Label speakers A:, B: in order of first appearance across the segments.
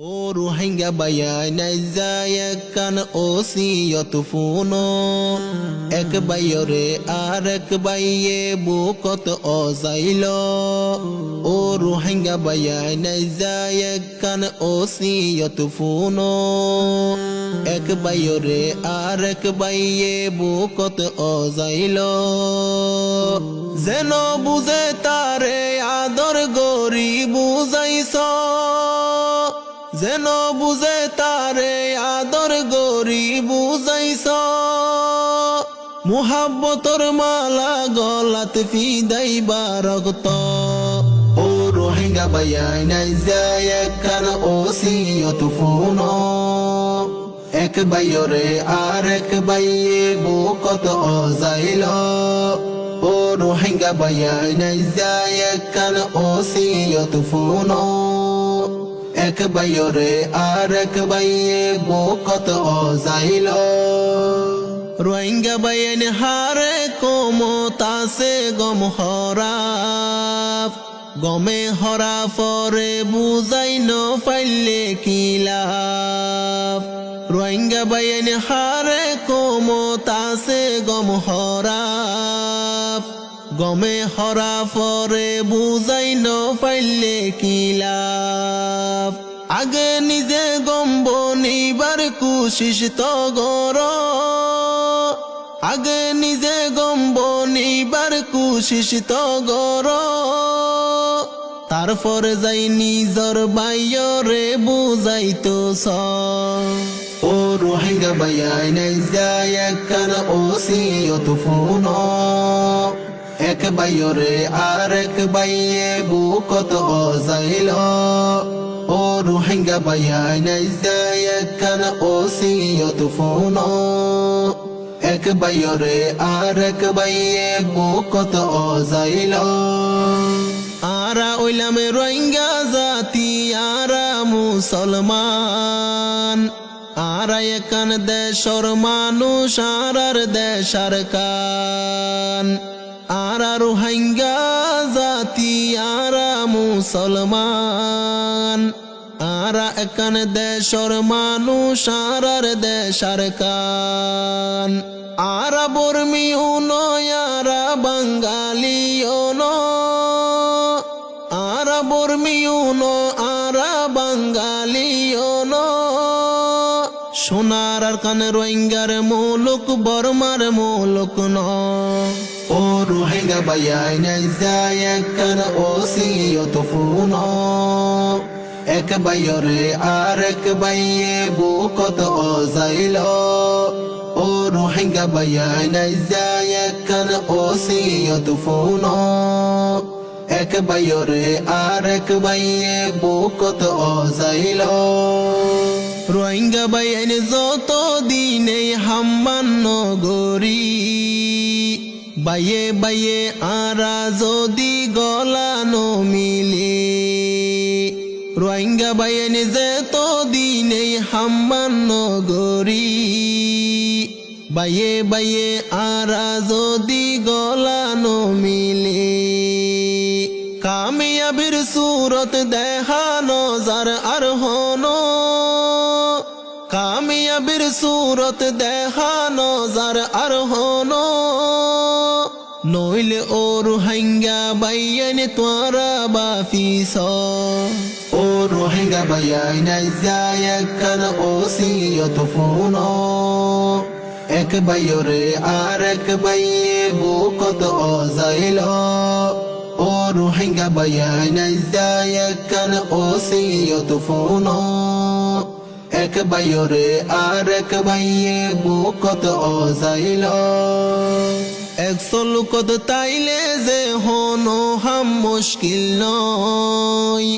A: ও রোহিঙ্গা বাইয়া নাইজায় কান ওসিয়ত ফুনো এক বাইরে আর এক বাইয়ে বুকত অজাইল ও রোহিঙ্গা বাইয়া নাইজায় কান ওসিয়ত ফুনো এক বাইরে আর এক বাইয়ে বুকত অজাইল যেন বুঝে তারে আদর গরি বুঝাইছ যেন বুঝে তারে আদর গরি বুঝাইছ মুহাব্বতর মালা গলাত ফিদাইবা রক্ত ও রোহিঙ্গা বাইয়া নাইজায় কান ওসিয়ত ফুনো এক বাইরে আর এক বাইয়ে বুকত অজাইল ও রোহিঙ্গা বাইয়া নাইজায় কান ওসিয়ত ফুনো এক বাইরে আর এক বাইয়ে বুকত অজাইল রোহিঙ্গা বাইন হারে কমতাছে গম হরাফ গমে হরা পরে বুঝাই ন পাইলে কিলাফ রোহিঙ্গা বাইন হারে কমতাছে গম হরাফ গমে হরা পরে বুঝাই ন পাইলে কিলাফ আগে নিজে গম্ব নিবার কুশিস তো গর আগে নিজে গম্ব নিবার কুশিস তো গর তারপর যাই নিজর বাইরে বুঝাইতো স ও রোহিঙ্গা বাইয়া নাইজায় কান ওসিয়ত ফুনো এক বাইরে আর এক বাইয়ে বুকত অজাইল ও রোহিঙ্গা বাইয়া নাইজায় কান ওসিয়ত ফুনো এক বাইরে আর এক বাইয়ে বুকত অজাইল আরা ওইলাম রোহিঙ্গা জাতি আরা মুসলমান আরা একান দেশর মানুষ আরার দেশার কান আরা রোহিঙ্গা জাতি আরা মুসলমান আরা একান দেশর মানুষ আরার দেশার কান আরা বর্মীও নয় আরা বাঙালিও নয় আরা বর্মীও নয় আরা বাঙালিও নয় সোনার আর কান রোহিঙ্গার মুলুক বর্মার মুলুক নয় ও রোহিঙ্গা বাইয়া নাইজায় কান ওসিয়ত ফুনো এক বাইরে আর এক বাইয়ে বুকত অজাইল ও রোহিঙ্গা বাইয়া নাইজায় কান ওসিয়ত ফুনো এক বাইরে আর এক বাইয়ে বুকত অজাইল রোহিঙ্গা বাইন যত দিনে হাম্মান নগরী বাইয়ে বাইয়ে আরা যদি গলানো মিলে রোহিঙ্গা বাইন যত দিনে হাম্মান নগরী বাইয়ে বাইয়ে আরা যদি গলানো মিলে কামিয়াবির সুরত দেখানো যার আর হনো কামিয়াবির সুরত দেখানো যার আর হনো নইলে ও রোহিঙ্গা বাইয়ান তোরা বাফিস ও রোহিঙ্গা বাইয়া নাইজায় কান ওসিয়ত ফুনো এক বাইরে আর এক বাইয়ে বুকত অজাইল ও রোহিঙ্গা বাইয়া নাইজায় কান ওসিয়ত ফুনো এক বাইরে আর এক বাইয়ে বুকত অজাইল একশো লোকত তাইলে যে হনো হাম মুশকিল নয়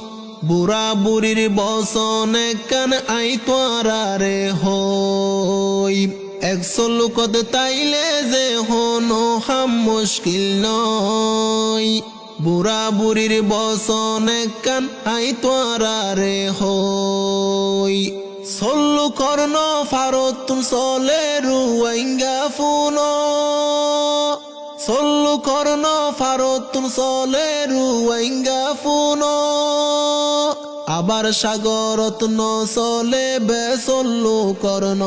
A: বুড়া বুড়ির বসন কান আই তোরারে হই একশো লোকত তাইলে যে হনো হাম মুশকিল নয় বুড়া বুড়ির বসন কান আই তোরারে হই সল্লু কর্ণ ফারতুন সলে রোহিঙ্গা ফুনো সল্লু কর্ণ ফারতুন সলে রোহিঙ্গা ফুনো আবার সাগরত নচলে বেচল্লু কর্ণ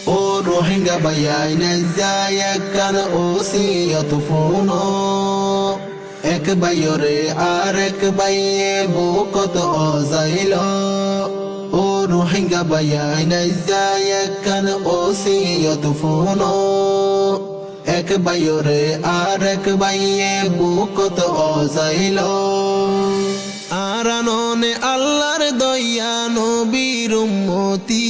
A: ও রোহিঙ্গা ভাইয়াই নাইজায় একখান ওসিয়ত ফোন এক বাইরে আর এক বাইয়ে বুকত অজাইল ও রোহিঙ্গা ভাইয়াই নাইজায় একখান ওসিয়ত ফোন এক বাইরে আর এক বাইয়ে বুকত অজাইল আরাননে আল্লাহর দয়া নবীর উম্মতি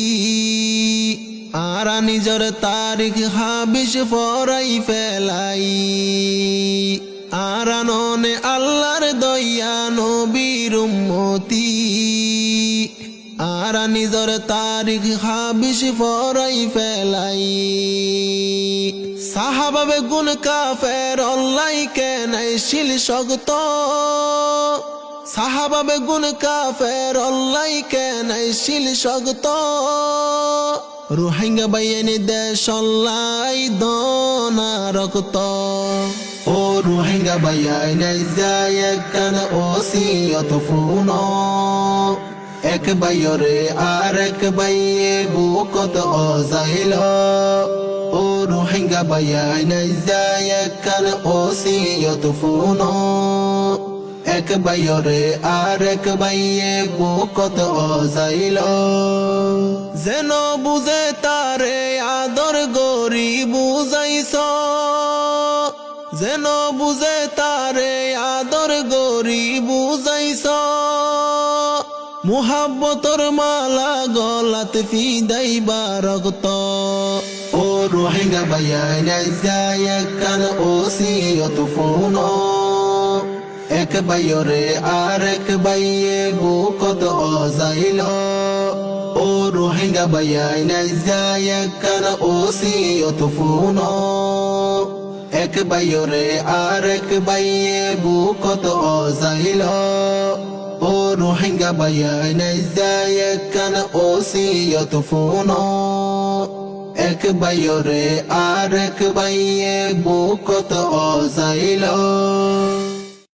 A: আরা নিজর তারিখ হাবিস ফরাই ফেলাই আরাননে আল্লাহর দয়া নবীর উম্মতি আরা নিজর তারিখ হাবিস ফরাই ফেলাই সাহাবাবে গুণ কাফের অল্লাই কেনাই শিল শক্ত সাহাবাবে গুণ কাফের অল্লাই কেনাই শিল শক্ত রোহিঙ্গা বাইয়ানি দেশ অল্লাই দনা রক্ত ও রোহিঙ্গা বাইয়াই নাইজায় একখান ওসিয়ত ফোন এক বাইরে আর এক বাইয়ে বুকত অজাইল ও রোহিঙ্গা বাইয়াই নাইজায় একখান ওসিয়ত ফোন এক বাইরে আর এক বাইয়ে বুকত অজাইল যেন বুঝে তারে আদর গরি বুঝাইছ যেন বুঝে তারে আদর গরি বুঝাইছ মুহাব্বতর মালা গলাত ফিদাইবা রক্ত ও রোহিঙ্গা বাইয়াই নাইজায় একখান ওসিয়ত ফোন এক বাইরে আর এক বাইয়ে বুকত অজাইল ও রোহিঙ্গা বাইয়াই নাইজায় একখান ওসিয়ত ফোন এক বাইরে আর এক বাইয়ে বুকত অজাইল ও রোহিঙ্গা বাইয়াই নাইজায় একখান ওসিয়ত ফোন এক বাইরে আর এক বাইয়ে বুকত অজাইল